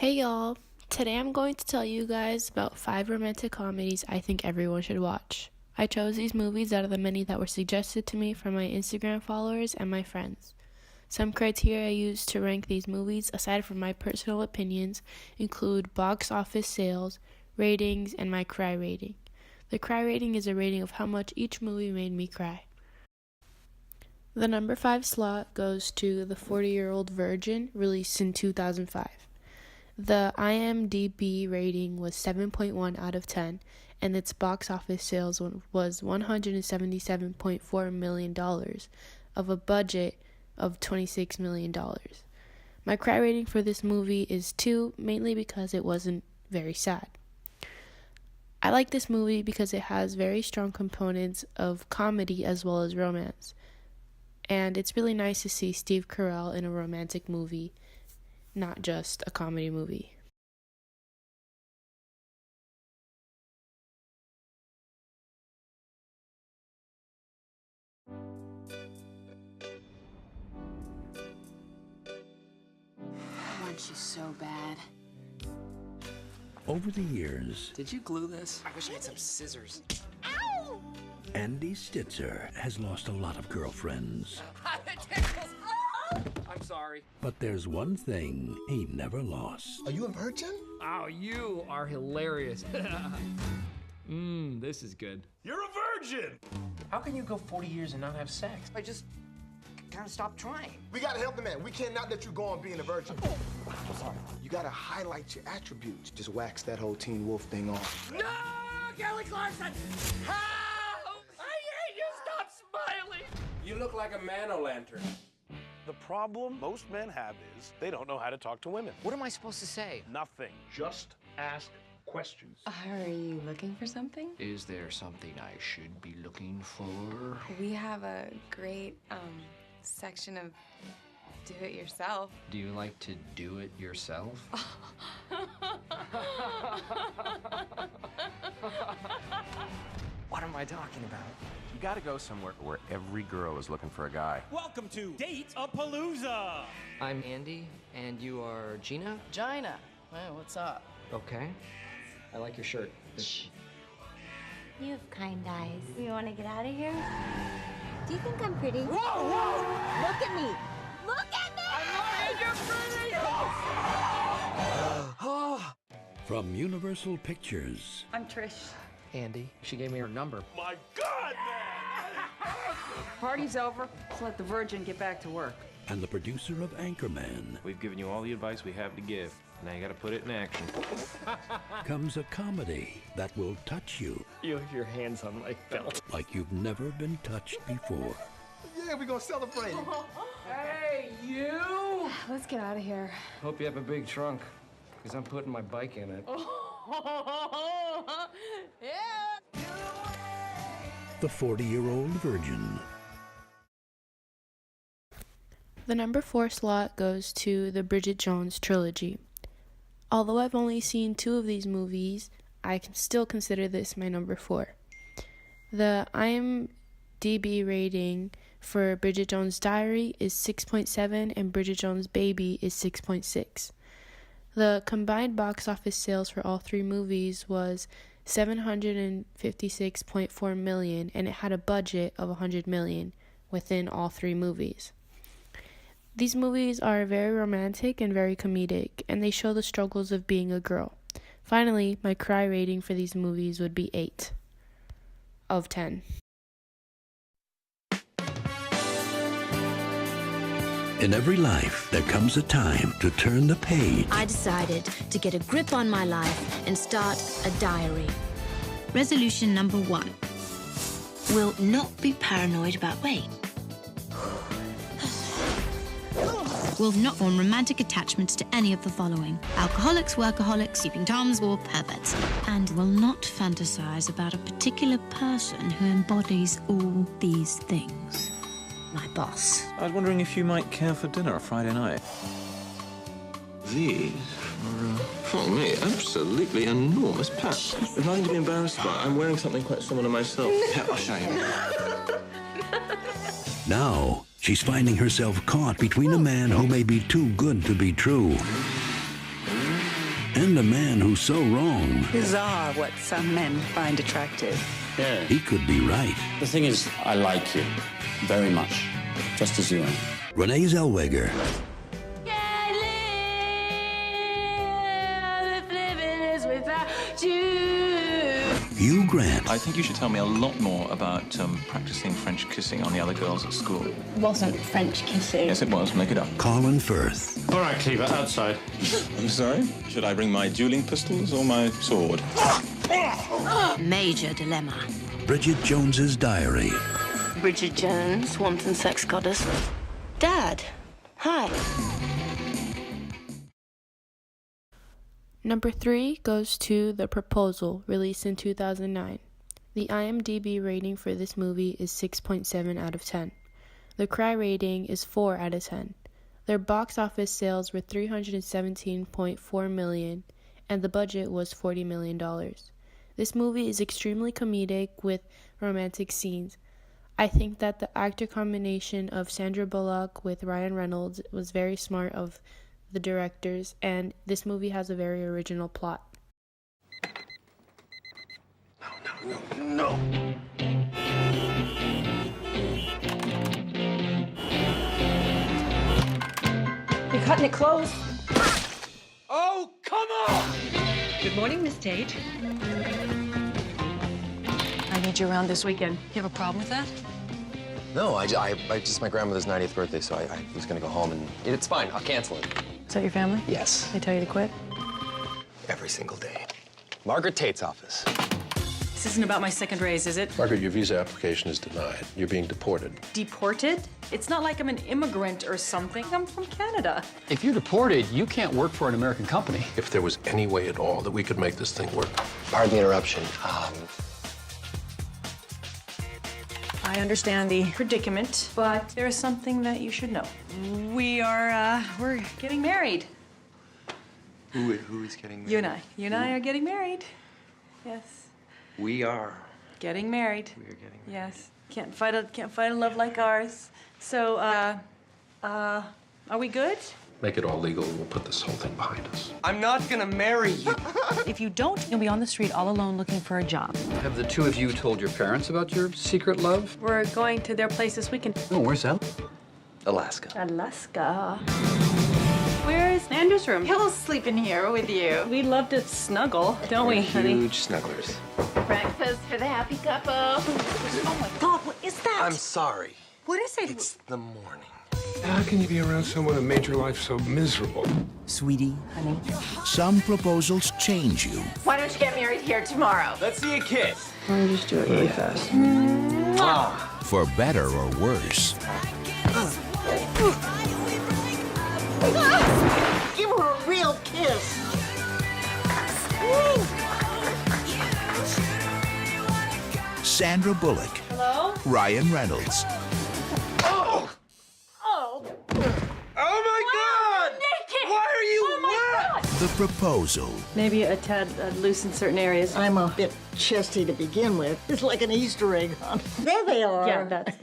Hey y'all, today I'm going to tell you guys about 5 romantic comedies I think everyone should watch. I chose these movies out of the many that were suggested to me from my Instagram followers and my friends. Some criteria I use to rank these movies, aside from my personal opinions, include box office sales, ratings, and my cry rating. The cry rating is a rating of how much each movie made me cry. The number 5 slot goes to The 40-Year-Old Virgin, released in 2005. The IMDb rating was 7.1 out of 10, and its box office sales was $177.4 million of a budget of $26 million. My cry rating for this movie is 2, mainly because it wasn't very sad. I like this movie because it has very strong components of comedy as well as romance. And it's really nice to see Steve Carell in a romantic movie, not just a comedy movie. I want you so bad. Over the years, Did you glue this? I wish I had some scissors. Andy Stitzer has lost a lot of girlfriends. I'm sorry. But there's one thing he never lost. Are you a virgin? Oh, you are hilarious. This is good. You're a virgin! How can you go 40 years and not have sex? I just kind of stopped trying. We gotta help the man. We cannot let you go on being a virgin. I'm sorry. You gotta highlight your attributes. Just wax that whole Teen Wolf thing off. No! Kelly Clarkson! Help! I hate you! Stop smiling! You look like a man-o'-lantern. The problem most men have is they don't know how to talk to women. What am I supposed to say? Nothing. Just ask questions. Are you looking for something? Is there something I should be looking for? We have a great section of do it yourself. Do you like to do it yourself? What am I talking about? You gotta go somewhere where every girl is looking for a guy. Welcome to Date-A-Palooza! I'm Andy, and you are Gina? Gina. Well, what's up? Okay. I like your shirt. You have kind eyes. You want to get out of here? Do you think I'm pretty? Whoa, whoa! Look at me! Look at me! From Universal Pictures, I'm Trish. Andy, she gave me her number. My God, man! Party's over. Let's let the virgin get back to work. and the producer of Anchorman, We've given you all the advice we have to give. Now you gotta put it in action. comes a comedy that will touch you You have your hands on my belt. like you've never been touched before. Yeah, we're gonna celebrate. Hey, you! Let's get out of here. Hope you have a big trunk, because I'm putting my bike in it. Yeah. The 40-Year-Old Virgin. The number 4 slot goes to the Bridget Jones trilogy. Although I've only seen 2 of these movies, I can still consider this my number 4. The IMDb rating for Bridget Jones' Diary is 6.7 and Bridget Jones' Baby is 6.6. The combined box office sales for all 3 movies was $756.4 million, and it had a budget of $100 million within all 3 movies. These movies are very romantic and very comedic, and they show the struggles of being a girl. Finally, my cry rating for these movies would be 8 of 10. In every life, there comes a time to turn the page. I decided to get a grip on my life and start a diary. Resolution number 1. Will not be paranoid about weight. Will not form romantic attachments to any of the following: alcoholics, workaholics, sleeping toms, or perverts. And will not fantasize about a particular person who embodies all these things. My boss. I was wondering if you might care for dinner Friday night. These are, for me, absolutely enormous pants. There's nothing to be embarrassed about. I'm wearing something quite similar myself. Yeah, I'll show you. Now, she's finding herself caught between a man who may be too good to be true And a man who's so wrong. Bizarre what some men find attractive. Yeah. He could be right. The thing is, I like you very much, just as you are. Renee Zellweger. Hugh Grant. I think you should tell me a lot more about practicing French kissing on the other girls at school. It wasn't French kissing. Yes, it was. Make it up. Colin Firth. All right, Cleaver, outside. I'm sorry? Should I bring my dueling pistols or my sword? Major dilemma. Bridget Jones's Diary. Bridget Jones, wanton sex goddess. Dad, hi. Number 3 goes to The Proposal, released in 2009. The IMDb rating for this movie is 6.7 out of 10. The Cry rating is 4 out of 10. Their box office sales were $317.4 million, and the budget was $40 million. This movie is extremely comedic with romantic scenes. I think that the actor combination of Sandra Bullock with Ryan Reynolds was very smart of the directors, and this movie has a very original plot. No. You're cutting it close. Oh, come on! Good morning, Miss Tate. I need you around this weekend. You have a problem with that? No, I just my grandmother's 90th birthday, so I was gonna go home and it's fine. I'll cancel it. Is that your family? Yes. They tell you to quit? Every single day. Margaret Tate's office. This isn't about my second raise, is it? Margaret, your visa application is denied. You're being deported. Deported? It's not like I'm an immigrant or something. I'm from Canada. If you're deported, you can't work for an American company. If there was any way at all that we could make this thing work. Pardon the interruption. I understand the predicament, but there is something that you should know. We're getting married. Who is getting married? You and I are getting married. Yes. We are. Getting married. We are getting married. Yes. Can't fight a love like ours. So, are we good? Make it all legal and we'll put this whole thing behind us. I'm not gonna marry you. If you don't, you'll be on the street all alone looking for a job. Have the two of you told your parents about your secret love? We're going to their place this weekend. Oh, where's that? Alaska. Alaska. Where's Andrew's room? He'll sleep in here with you. We love to snuggle, don't we, honey? Huge snugglers. Breakfast for the happy couple. Oh my God, what is that? I'm sorry. What is it? It's the morning. How can you be around someone who made your life so miserable? Sweetie, honey. Some proposals change you. Why don't you get married here tomorrow? Let's see a kiss. Why don't you just do it really fast? For better or worse. Give her a real kiss. Sandra Bullock. Hello? Ryan Reynolds. Oh my God! Naked! Why are you wet? The Proposal. Maybe a tad loose in certain areas. I'm a bit chesty to begin with. It's like an Easter egg hunt. There they are. Yeah, that's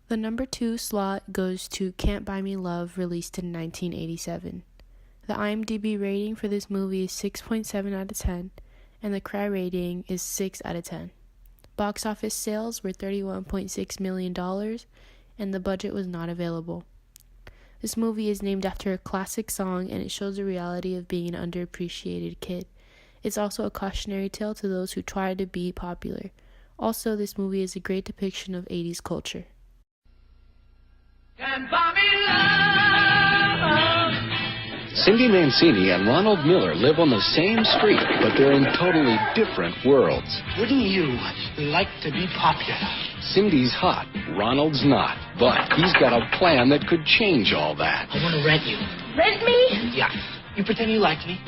The number 2 slot goes to Can't Buy Me Love, released in 1987. The IMDb rating for this movie is 6.7 out of 10, and the Cry rating is 6 out of 10. Box office sales were $31.6 million, and the budget was not available. This movie is named after a classic song, and it shows the reality of being an underappreciated kid. It's also a cautionary tale to those who try to be popular. Also, this movie is a great depiction of 80s culture. Can't buy me love. Cindy Mancini and Ronald Miller live on the same street, but they're in totally different worlds. Wouldn't you like to be popular? Cindy's hot, Ronald's not, but he's got a plan that could change all that. I want to rent you. Rent me? Yeah. You pretend you like me,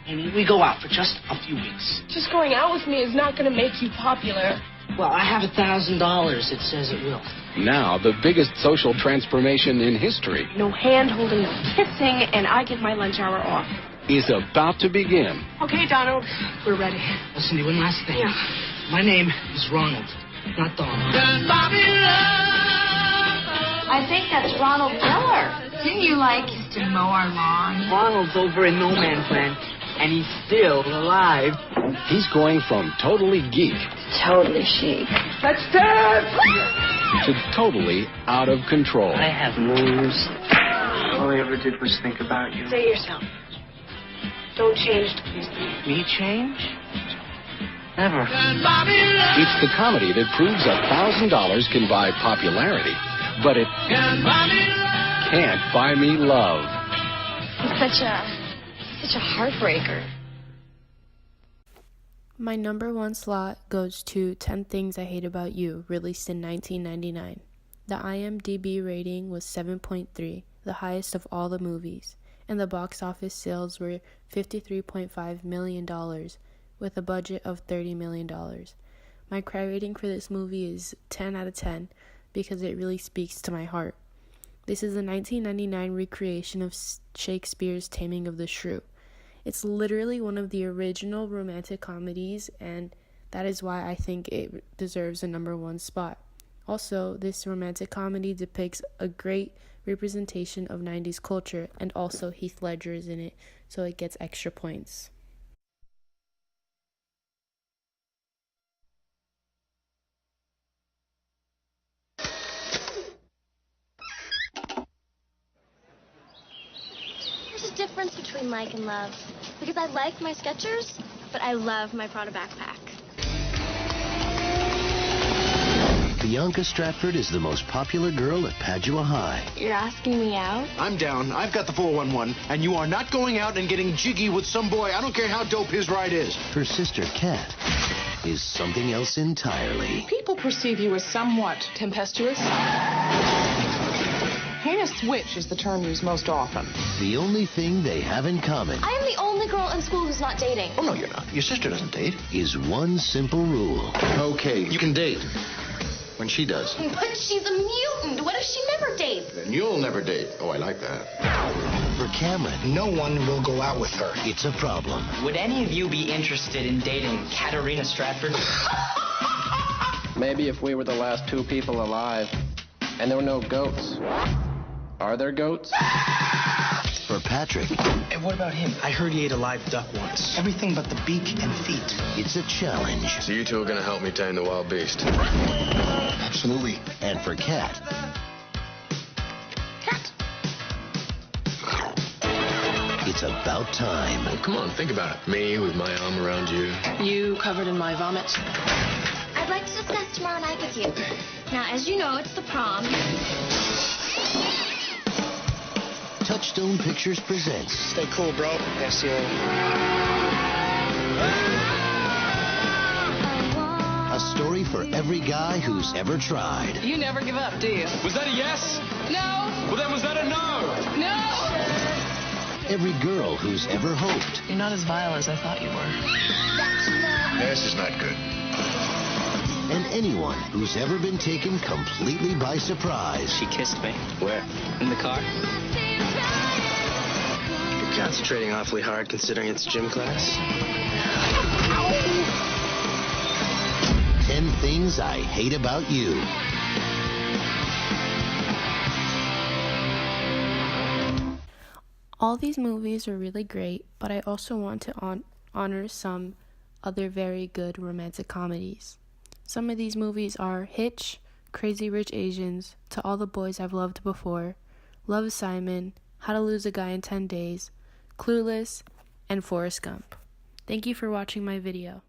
and we go out for just a few weeks. Just going out with me is not going to make you popular. Well, I have $1,000. It says it will. Now, the biggest social transformation in history No hand-holding, no kissing, and I get my lunch hour off. is about to begin. Okay, Donald, we're ready. Listen to one last thing. Yeah. My name is Ronald, not Donald. I I think that's Ronald Miller. Didn't you like to mow our lawn? Ronald's over in no man's land, and he's still alive. He's going from totally geek Totally chic. Let's dance! to totally out of control. I have moves. All I ever did was think about you. Say yourself. Don't change. Me change? Never. It's the comedy that proves $1,000 can buy popularity, but it can't buy me love. It's such a heartbreaker. My number one slot goes to 10 Things I Hate About You, released in 1999. The IMDb rating was 7.3, the highest of all the movies, and the box office sales were $53.5 million, with a budget of $30 million. My cry rating for this movie is 10 out of 10 because it really speaks to my heart. This is a 1999 recreation of Shakespeare's Taming of the Shrew. It's literally one of the original romantic comedies, and that is why I think it deserves a number one spot. Also, this romantic comedy depicts a great representation of 90s culture, and also Heath Ledger is in it, so it gets extra points. There's a difference between like and love. Because I like my Skechers, but I love my Prada backpack. Bianca Stratford is the most popular girl at Padua High. You're asking me out? I'm down. I've got the 411, and you are not going out and getting jiggy with some boy. I don't care how dope his ride is. Her sister, Kat, is something else entirely. People perceive you as somewhat tempestuous. Heinous switch is the term used most often. The only thing they have in common I am the only girl in school who's not dating. Oh, no, you're not. Your sister doesn't date. is one simple rule. Okay, you can date. When she does. But she's a mutant. What if she never dates? Then you'll never date. Oh, I like that. For Cameron, No one will go out with her. it's a problem. Would any of you be interested in dating Katarina Stratford? Maybe if we were the last two people alive, and there were no goats. Are there goats? For Patrick, And what about him? I heard he ate a live duck once. Everything but the beak and feet. it's a challenge. So you two are going to help me tame the wild beast? Absolutely. And for Kat, it's about time. Oh, come on, think about it. Me with my arm around you. You covered in my vomit. I'd like to discuss tomorrow night with you. Now, as you know, it's the prom. Touchstone Pictures presents Stay cool, bro. Yes, a story for every guy who's ever tried. You never give up, do you? Was that a yes? No! Well, then was that a no? No! Every girl who's ever hoped. You're not as vile as I thought you were. This is not good. And anyone who's ever been taken completely by surprise. She kissed me. Where? In the car. You're concentrating awfully hard considering it's gym class. 10 Things I Hate About You. All these movies are really great, but I also want to honor some other very good romantic comedies. Some of these movies are Hitch, Crazy Rich Asians, To All the Boys I've Loved Before, Love, Simon, How to Lose a Guy in 10 Days, Clueless, and Forrest Gump. Thank you for watching my video.